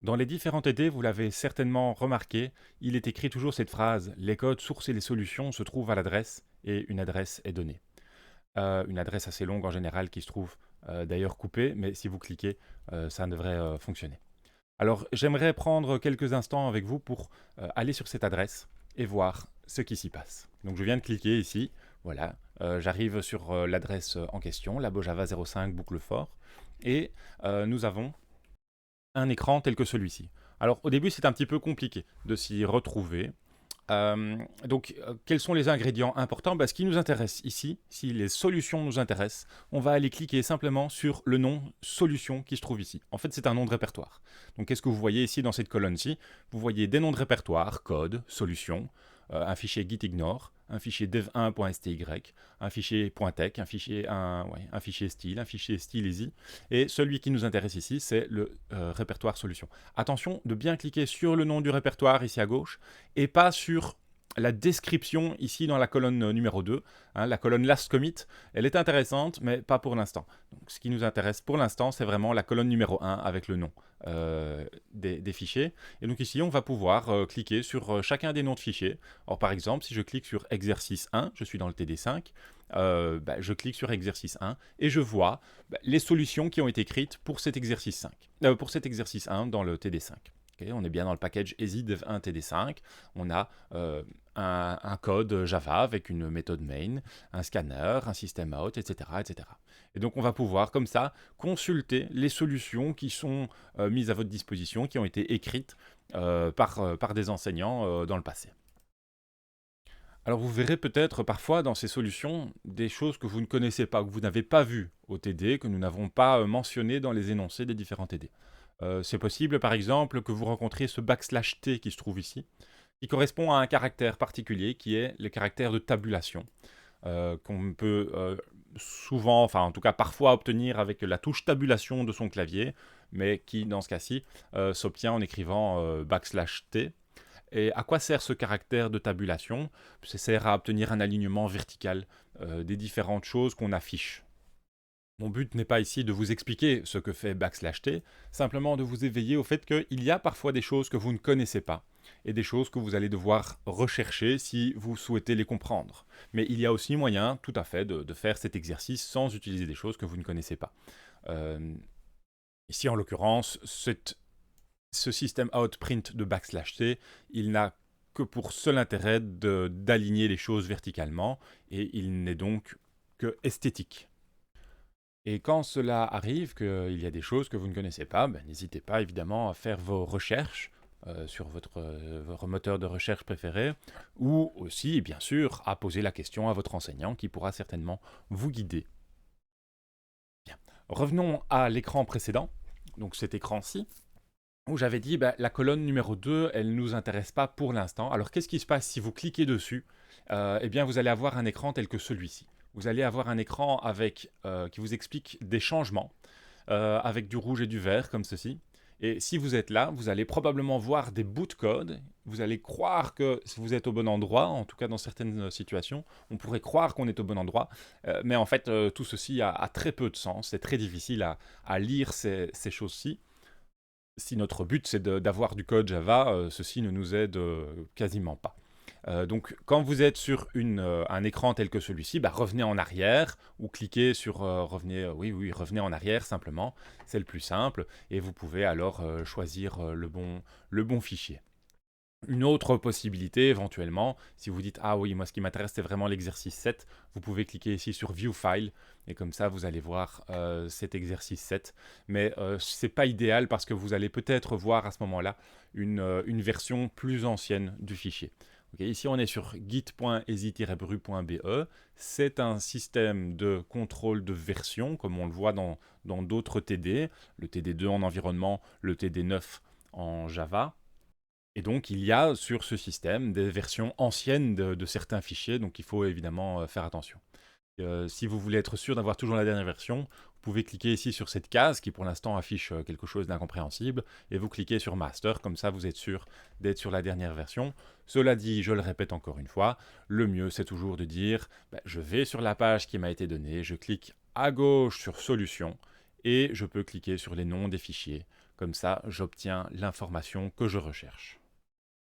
Dans les différents TD, vous l'avez certainement remarqué, il est écrit toujours cette phrase: les codes sources et les solutions se trouvent à l'adresse, et une adresse est donnée. Une adresse assez longue en général qui se trouve d'ailleurs coupée, mais si vous cliquez, ça devrait fonctionner. Alors j'aimerais prendre quelques instants avec vous pour aller sur cette adresse et voir ce qui s'y passe. Donc je viens de cliquer ici, voilà, j'arrive sur l'adresse en question, Labojava 05 boucle fort, et nous avons un écran tel que celui-ci. Alors au début c'est un petit peu compliqué de s'y retrouver. Quels sont les ingrédients importants? Ce qui nous intéresse ici, si les solutions nous intéressent, on va aller cliquer simplement sur le nom solution qui se trouve ici. En fait, c'est un nom de répertoire. Donc, qu'est-ce que vous voyez ici dans cette colonne-ci? Vous voyez des noms de répertoire, code, solution, un fichier gitignore, un fichier dev1.sty, un fichier .tech, un fichier style, un fichier styleasy. Et celui qui nous intéresse ici, c'est le répertoire solution. Attention de bien cliquer sur le nom du répertoire ici à gauche et pas sur la description ici dans la colonne numéro 2, hein, la colonne last commit. Elle est intéressante, mais pas pour l'instant. Donc, ce qui nous intéresse pour l'instant, c'est vraiment la colonne numéro 1 avec le nom des fichiers. Et donc ici, on va pouvoir cliquer sur chacun des noms de fichiers. Alors par exemple, si je clique sur exercice 1, je suis dans le TD5, je clique sur exercice 1 et je vois les solutions qui ont été écrites pour cet exercice 5, pour cet exercice 1 dans le TD5. Okay, on est bien dans le package easy dev1 td5. On a un code Java avec une méthode main, un scanner, un system out, etc., etc. Et donc on va pouvoir comme ça consulter les solutions qui sont mises à votre disposition, qui ont été écrites par des enseignants dans le passé. Alors vous verrez peut-être parfois dans ces solutions des choses que vous ne connaissez pas, que vous n'avez pas vues au TD, que nous n'avons pas mentionnées dans les énoncés des différents TD. C'est possible par exemple que vous rencontriez ce \t qui se trouve ici, qui correspond à un caractère particulier qui est le caractère de tabulation, qu'on peut souvent, enfin en tout cas parfois obtenir avec la touche tabulation de son clavier, mais qui dans ce cas-ci s'obtient en écrivant \t. Et à quoi sert ce caractère de tabulation? Ça sert à obtenir un alignement vertical des différentes choses qu'on affiche. Mon but n'est pas ici de vous expliquer ce que fait \t, simplement de vous éveiller au fait qu'il y a parfois des choses que vous ne connaissez pas, et des choses que vous allez devoir rechercher si vous souhaitez les comprendre. Mais il y a aussi moyen, tout à fait, de faire cet exercice sans utiliser des choses que vous ne connaissez pas. Euh, Ici, en l'occurrence, ce système outprint de \t, il n'a que pour seul intérêt d'aligner les choses verticalement, et il n'est donc que esthétique. Et quand cela arrive, qu'il y a des choses que vous ne connaissez pas, n'hésitez pas évidemment à faire vos recherches sur votre moteur de recherche préféré, ou aussi, bien sûr, à poser la question à votre enseignant qui pourra certainement vous guider. Bien. Revenons à l'écran précédent, donc cet écran-ci, où j'avais dit la colonne numéro 2, elle ne nous intéresse pas pour l'instant. Alors qu'est-ce qui se passe si vous cliquez dessus? Eh bien, vous allez avoir un écran tel que celui-ci. Vous allez avoir un écran qui vous explique des changements, avec du rouge et du vert, comme ceci. Et si vous êtes là, vous allez probablement voir des bouts de code. Vous allez croire que vous êtes au bon endroit, en tout cas dans certaines situations. On pourrait croire qu'on est au bon endroit, mais en fait, tout ceci a très peu de sens. C'est très difficile à lire ces choses-ci. Si notre but c'est d'avoir du code Java, ceci ne nous aide quasiment pas. Donc quand vous êtes sur un écran tel que celui-ci, revenez en arrière ou cliquez sur revenez en arrière simplement, c'est le plus simple et vous pouvez alors choisir le bon fichier. Une autre possibilité, éventuellement, si vous dites ah oui, moi ce qui m'intéresse c'est vraiment l'exercice 7, vous pouvez cliquer ici sur View File et comme ça vous allez voir cet exercice 7. Mais c'est pas idéal parce que vous allez peut-être voir à ce moment-là une version plus ancienne du fichier. Okay, ici on est sur git.easy-bru.be. C'est un système de contrôle de version comme on le voit dans d'autres TD, le TD2 en environnement, le TD9 en Java. Et donc, il y a sur ce système des versions anciennes de certains fichiers, donc il faut évidemment faire attention. Si vous voulez être sûr d'avoir toujours la dernière version, vous pouvez cliquer ici sur cette case qui pour l'instant affiche quelque chose d'incompréhensible, et vous cliquez sur Master, comme ça vous êtes sûr d'être sur la dernière version. Cela dit, je le répète encore une fois, le mieux c'est toujours de dire, je vais sur la page qui m'a été donnée, je clique à gauche sur Solutions, et je peux cliquer sur les noms des fichiers. Comme ça, j'obtiens l'information que je recherche.